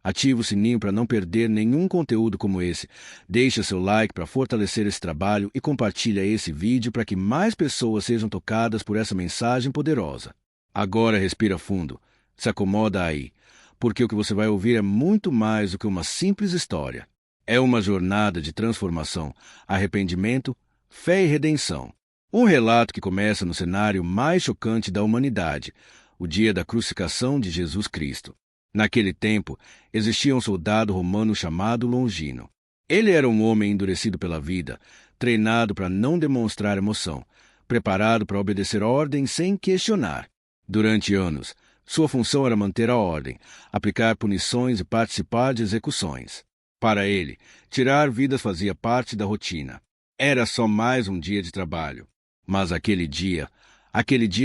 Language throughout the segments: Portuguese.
Ative o sininho para não perder nenhum conteúdo como esse. Deixe seu like para fortalecer esse trabalho e compartilhe esse vídeo para que mais pessoas sejam tocadas por essa mensagem poderosa. Agora respira fundo, se acomoda aí, porque o que você vai ouvir é muito mais do que uma simples história. É uma jornada de transformação, arrependimento, fé e redenção. Um relato que começa no cenário mais chocante da humanidade, o dia da crucificação de Jesus Cristo. Naquele tempo, existia um soldado romano chamado Longino. Ele era um homem endurecido pela vida, treinado para não demonstrar emoção, preparado para obedecer ordens sem questionar. Durante anos, sua função era manter a ordem, aplicar punições e participar de execuções. Para ele, tirar vidas fazia parte da rotina. Era só mais um dia de trabalho. Mas aquele dia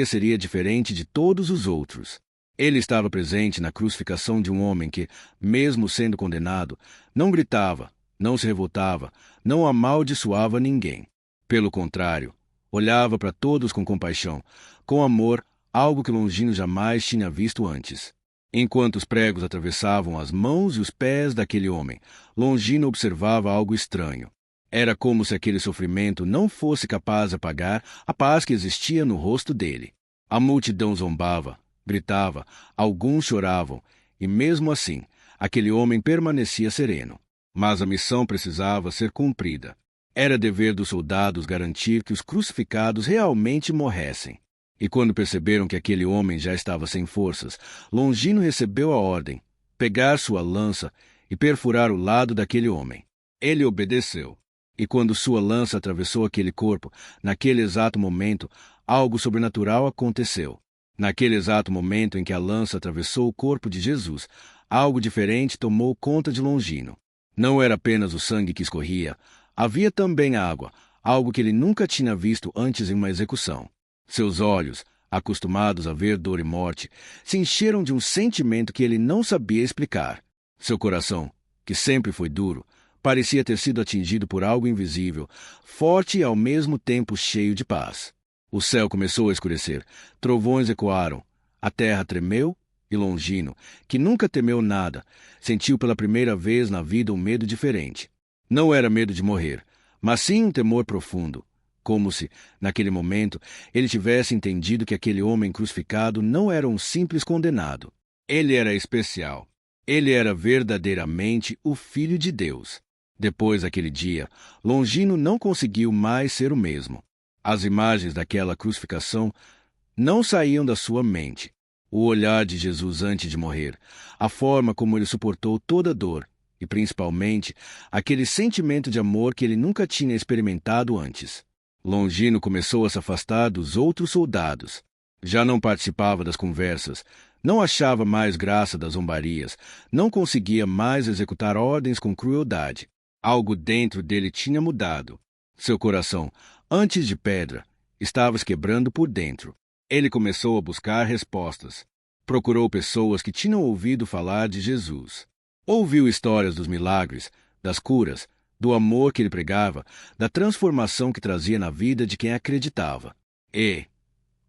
seria diferente de todos os outros. Ele estava presente na crucificação de um homem que, mesmo sendo condenado, não gritava, não se revoltava, não amaldiçoava ninguém. Pelo contrário, olhava para todos com compaixão, com amor, algo que Longino jamais tinha visto antes. Enquanto os pregos atravessavam as mãos e os pés daquele homem, Longino observava algo estranho. Era como se aquele sofrimento não fosse capaz de apagar a paz que existia no rosto dele. A multidão zombava, gritava, alguns choravam, e mesmo assim, aquele homem permanecia sereno. Mas a missão precisava ser cumprida. Era dever dos soldados garantir que os crucificados realmente morressem. E quando perceberam que aquele homem já estava sem forças, Longino recebeu a ordem, pegar sua lança e perfurar o lado daquele homem. Ele obedeceu. E quando sua lança atravessou aquele corpo, naquele exato momento, algo sobrenatural aconteceu. Naquele exato momento em que a lança atravessou o corpo de Jesus, algo diferente tomou conta de Longino. Não era apenas o sangue que escorria, havia também água, algo que ele nunca tinha visto antes em uma execução. Seus olhos, acostumados a ver dor e morte, se encheram de um sentimento que ele não sabia explicar. Seu coração, que sempre foi duro, parecia ter sido atingido por algo invisível, forte e ao mesmo tempo cheio de paz. O céu começou a escurecer, trovões ecoaram, a terra tremeu e Longino, que nunca temeu nada, sentiu pela primeira vez na vida um medo diferente. Não era medo de morrer, mas sim um temor profundo, como se, naquele momento, ele tivesse entendido que aquele homem crucificado não era um simples condenado. Ele era especial. Ele era verdadeiramente o Filho de Deus. Depois daquele dia, Longino não conseguiu mais ser o mesmo. As imagens daquela crucificação não saíam da sua mente. O olhar de Jesus antes de morrer, a forma como ele suportou toda a dor e, principalmente, aquele sentimento de amor que ele nunca tinha experimentado antes. Longino começou a se afastar dos outros soldados. Já não participava das conversas, não achava mais graça das zombarias, não conseguia mais executar ordens com crueldade. Algo dentro dele tinha mudado. Seu coração, antes de pedra, estava se quebrando por dentro. Ele começou a buscar respostas. Procurou pessoas que tinham ouvido falar de Jesus. Ouviu histórias dos milagres, das curas, do amor que ele pregava, da transformação que trazia na vida de quem acreditava. E,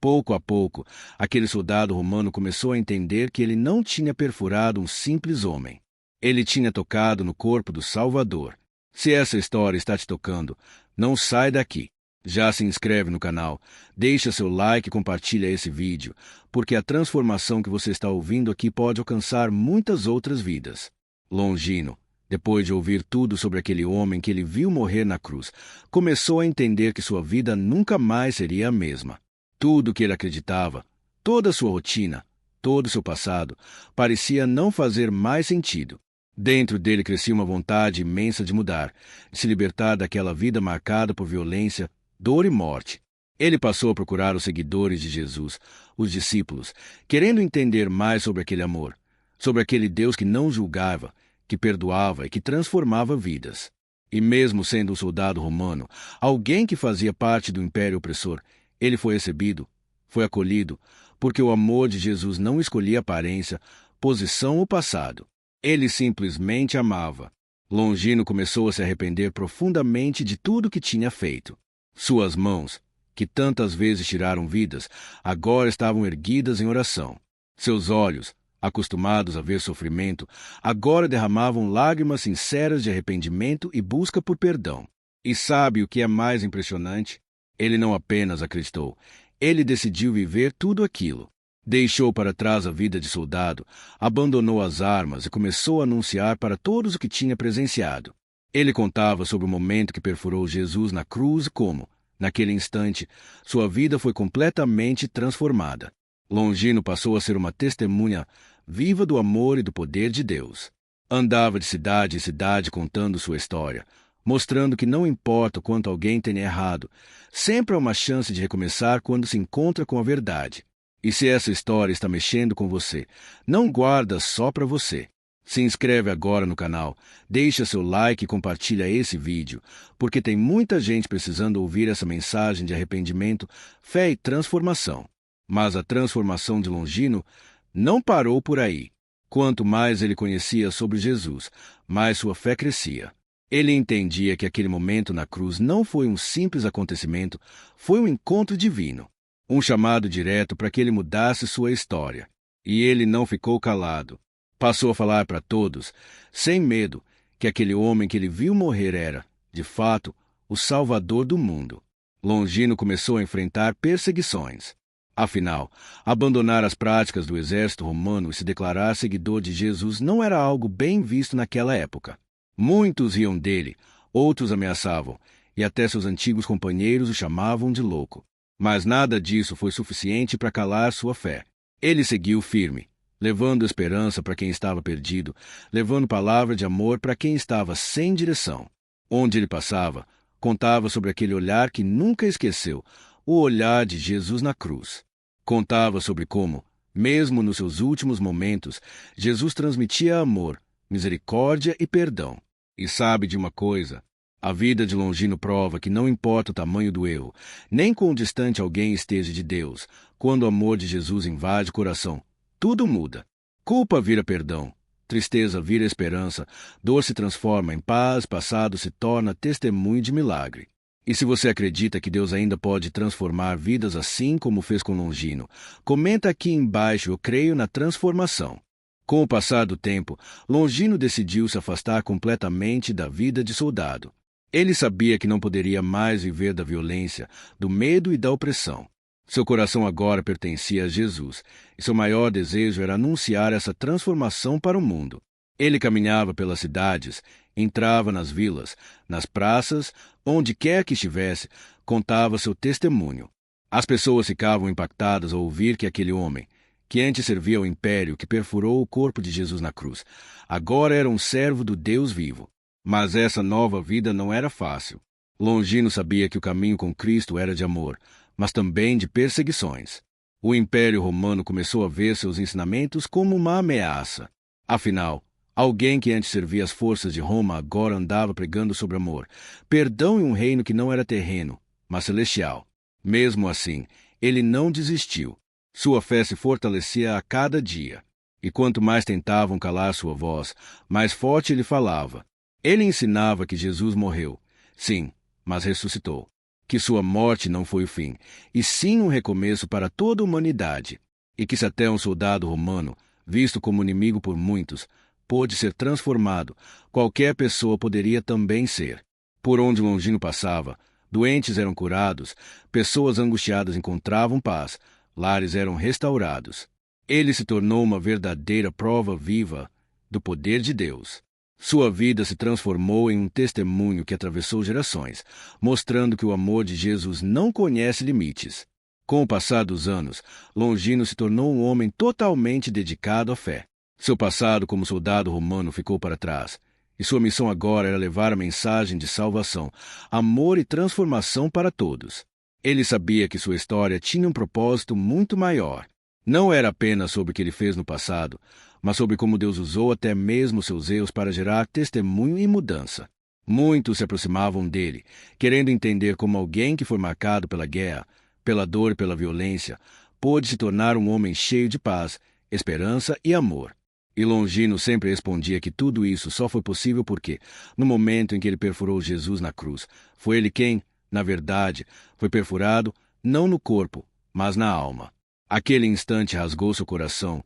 pouco a pouco, aquele soldado romano começou a entender que ele não tinha perfurado um simples homem. Ele tinha tocado no corpo do Salvador. Se essa história está te tocando, não sai daqui. Já se inscreve no canal, deixa seu like e compartilha esse vídeo, porque a transformação que você está ouvindo aqui pode alcançar muitas outras vidas. Longino, depois de ouvir tudo sobre aquele homem que ele viu morrer na cruz, começou a entender que sua vida nunca mais seria a mesma. Tudo o que ele acreditava, toda a sua rotina, todo o seu passado, parecia não fazer mais sentido. Dentro dele crescia uma vontade imensa de mudar, de se libertar daquela vida marcada por violência, dor e morte. Ele passou a procurar os seguidores de Jesus, os discípulos, querendo entender mais sobre aquele amor, sobre aquele Deus que não julgava, que perdoava e que transformava vidas. E mesmo sendo um soldado romano, alguém que fazia parte do império opressor, ele foi recebido, foi acolhido, porque o amor de Jesus não escolhia aparência, posição ou passado. Ele simplesmente amava. Longino começou a se arrepender profundamente de tudo que tinha feito. Suas mãos, que tantas vezes tiraram vidas, agora estavam erguidas em oração. Seus olhos, acostumados a ver sofrimento, agora derramavam lágrimas sinceras de arrependimento e busca por perdão. E sabe o que é mais impressionante? Ele não apenas acreditou, ele decidiu viver tudo aquilo. Deixou para trás a vida de soldado, abandonou as armas e começou a anunciar para todos o que tinha presenciado. Ele contava sobre o momento que perfurou Jesus na cruz e como, naquele instante, sua vida foi completamente transformada. Longino passou a ser uma testemunha viva do amor e do poder de Deus. Andava de cidade em cidade contando sua história, mostrando que não importa o quanto alguém tenha errado, sempre há uma chance de recomeçar quando se encontra com a verdade. E se essa história está mexendo com você, não guarda só para você. Se inscreve agora no canal, deixa seu like e compartilha esse vídeo, porque tem muita gente precisando ouvir essa mensagem de arrependimento, fé e transformação. Mas a transformação de Longino não parou por aí. Quanto mais ele conhecia sobre Jesus, mais sua fé crescia. Ele entendia que aquele momento na cruz não foi um simples acontecimento, foi um encontro divino. Um chamado direto para que ele mudasse sua história. E ele não ficou calado. Passou a falar para todos, sem medo, que aquele homem que ele viu morrer era, de fato, o Salvador do mundo. Longino começou a enfrentar perseguições. Afinal, abandonar as práticas do exército romano e se declarar seguidor de Jesus não era algo bem visto naquela época. Muitos riam dele, outros ameaçavam, e até seus antigos companheiros o chamavam de louco. Mas nada disso foi suficiente para calar sua fé. Ele seguiu firme, levando esperança para quem estava perdido, levando palavra de amor para quem estava sem direção. Onde ele passava, contava sobre aquele olhar que nunca esqueceu, o olhar de Jesus na cruz. Contava sobre como, mesmo nos seus últimos momentos, Jesus transmitia amor, misericórdia e perdão. E sabe de uma coisa? A vida de Longino prova que não importa o tamanho do erro, nem quão distante alguém esteja de Deus, quando o amor de Jesus invade o coração, tudo muda. Culpa vira perdão, tristeza vira esperança, dor se transforma em paz, passado se torna testemunho de milagre. E se você acredita que Deus ainda pode transformar vidas assim como fez com Longino, comenta aqui embaixo, eu creio na transformação. Com o passar do tempo, Longino decidiu se afastar completamente da vida de soldado. Ele sabia que não poderia mais viver da violência, do medo e da opressão. Seu coração agora pertencia a Jesus, e seu maior desejo era anunciar essa transformação para o mundo. Ele caminhava pelas cidades, entrava nas vilas, nas praças, onde quer que estivesse, contava seu testemunho. As pessoas ficavam impactadas ao ouvir que aquele homem, que antes servia ao império que perfurou o corpo de Jesus na cruz, agora era um servo do Deus vivo. Mas essa nova vida não era fácil. Longino sabia que o caminho com Cristo era de amor, mas também de perseguições. O Império Romano começou a ver seus ensinamentos como uma ameaça. Afinal, alguém que antes servia as forças de Roma agora andava pregando sobre amor, perdão e um reino que não era terreno, mas celestial. Mesmo assim, ele não desistiu. Sua fé se fortalecia a cada dia. E quanto mais tentavam calar sua voz, mais forte ele falava. Ele ensinava que Jesus morreu, sim, mas ressuscitou. Que sua morte não foi o fim, e sim um recomeço para toda a humanidade. E que se até um soldado romano, visto como inimigo por muitos, pôde ser transformado, qualquer pessoa poderia também ser. Por onde Longino passava, doentes eram curados, pessoas angustiadas encontravam paz, lares eram restaurados. Ele se tornou uma verdadeira prova viva do poder de Deus. Sua vida se transformou em um testemunho que atravessou gerações, mostrando que o amor de Jesus não conhece limites. Com o passar dos anos, Longino se tornou um homem totalmente dedicado à fé. Seu passado como soldado romano ficou para trás, e sua missão agora era levar a mensagem de salvação, amor e transformação para todos. Ele sabia que sua história tinha um propósito muito maior. Não era apenas sobre o que ele fez no passado, mas sobre como Deus usou até mesmo seus erros para gerar testemunho e mudança. Muitos se aproximavam dele, querendo entender como alguém que foi marcado pela guerra, pela dor e pela violência, pôde se tornar um homem cheio de paz, esperança e amor. E Longino sempre respondia que tudo isso só foi possível porque, no momento em que ele perfurou Jesus na cruz, foi ele quem, na verdade, foi perfurado não no corpo, mas na alma. Aquele instante rasgou seu coração,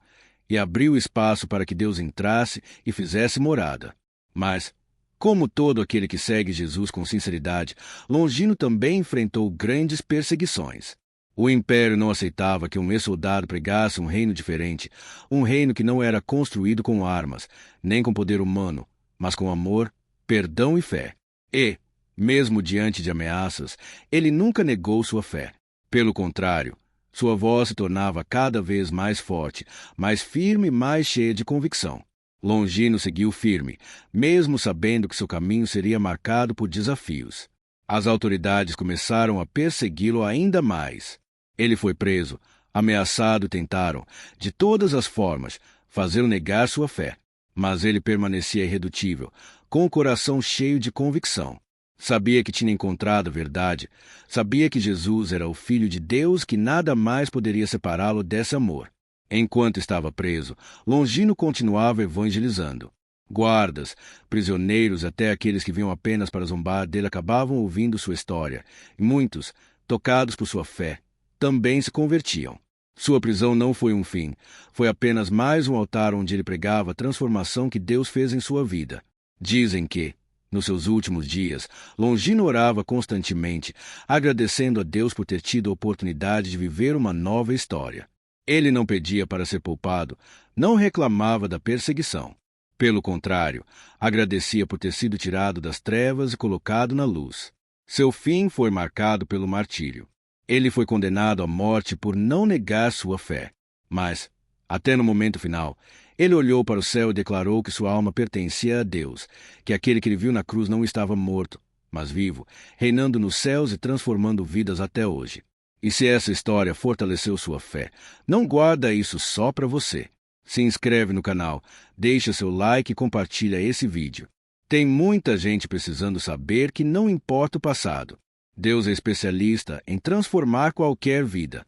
e abriu espaço para que Deus entrasse e fizesse morada. Mas, como todo aquele que segue Jesus com sinceridade, Longino também enfrentou grandes perseguições. O império não aceitava que um ex-soldado pregasse um reino diferente, um reino que não era construído com armas, nem com poder humano, mas com amor, perdão e fé. E, mesmo diante de ameaças, ele nunca negou sua fé. Pelo contrário, sua voz se tornava cada vez mais forte, mais firme e mais cheia de convicção. Longino seguiu firme, mesmo sabendo que seu caminho seria marcado por desafios. As autoridades começaram a persegui-lo ainda mais. Ele foi preso, ameaçado e tentaram, de todas as formas, fazê-lo negar sua fé. Mas ele permanecia irredutível, com o coração cheio de convicção. Sabia que tinha encontrado a verdade, sabia que Jesus era o Filho de Deus, que nada mais poderia separá-lo desse amor. Enquanto estava preso, Longino continuava evangelizando. Guardas, prisioneiros, até aqueles que vinham apenas para zombar dele acabavam ouvindo sua história, e muitos, tocados por sua fé, também se convertiam. Sua prisão não foi um fim, foi apenas mais um altar onde ele pregava a transformação que Deus fez em sua vida. Dizem que, nos seus últimos dias, Longino orava constantemente, agradecendo a Deus por ter tido a oportunidade de viver uma nova história. Ele não pedia para ser poupado, não reclamava da perseguição. Pelo contrário, agradecia por ter sido tirado das trevas e colocado na luz. Seu fim foi marcado pelo martírio. Ele foi condenado à morte por não negar sua fé. Mas, até no momento final, ele olhou para o céu e declarou que sua alma pertencia a Deus, que aquele que ele viu na cruz não estava morto, mas vivo, reinando nos céus e transformando vidas até hoje. E se essa história fortaleceu sua fé, não guarda isso só para você. Se inscreve no canal, deixa seu like e compartilha esse vídeo. Tem muita gente precisando saber que não importa o passado. Deus é especialista em transformar qualquer vida.